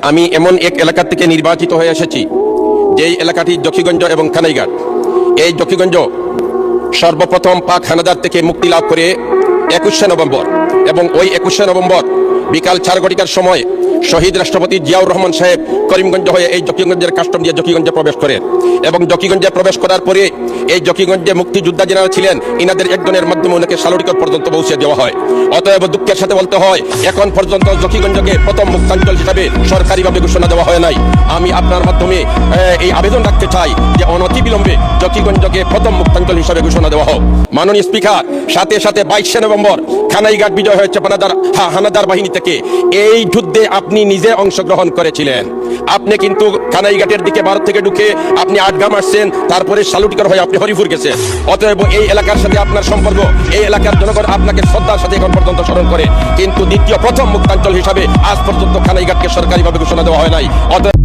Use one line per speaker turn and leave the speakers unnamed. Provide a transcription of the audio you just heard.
আমি এমন এক এলাকা থেকে নির্বাচিত হয়ে এসেছি যেই এলাকাটি জকিগঞ্জ এবং কানাইঘাট। এই জকিগঞ্জ সর্বপ্রথম পাক হানাদার থেকে মুক্তি লাভ করে 21শে নভেম্বর, এবং ওই 21শে নভেম্বর বিকাল 4 ঘটিকার সময় শহীদ রাষ্ট্রপতি জিয়াউর রহমান সাহেব করিমগঞ্জ হয়ে এই জকিগঞ্জের কাস্টম দিয়ে জকিগঞ্জে প্রবেশ করেন। এবং জকিগঞ্জে প্রবেশ করার পরে এই জকিগঞ্জে মুক্তিযোদ্ধা যারা ছিলেন ইনাদের একজনের মাধ্যমে ওনাকে শালুটিকর পর্যন্ত পৌঁছে দেওয়া হয়। অতএব দুঃখের সাথে বলতে হয়, এখন পর্যন্ত জকিগঞ্জকে প্রথম মুক্তাঞ্চল হিসাবে সরকারিভাবে ঘোষণা দেওয়া হয় নাই। আমি আপনার মাধ্যমে এই আবেদন রাখতে চাই যে অনতিবিলম্বে জকিগঞ্জকে প্রথম মুক্তাঞ্চল হিসাবে ঘোষণা দেওয়া হোক। মাননীয় স্পিকার, সাথে সাথে 22শে নভেম্বর কানাইঘাট বিজয় হয়েছে হানাদার বাহিনী থেকে। এই যুদ্ধে আপনি নিজে অংশগ্রহণ করেছিলেন। আপনি কিন্তু কানাইঘাটের দিকে ভারত থেকে ঢুকে আপনি আটগাম আসছেন, তারপরে শালুটিকর হয়ে আপনি হরিপুর গেছেন। অতএব এই এলাকার সাথে আপনার সম্পর্ক, এই এলাকার জনগণ আপনাকে শ্রদ্ধার সাথে এখন পর্যন্ত স্মরণ করে, কিন্তু প্রথম মুক্তাঞ্চল হিসাবে আজ পর্যন্ত কানাইঘাটকে সরকারিভাবে ঘোষণা দেওয়া হয় নাই। অতএব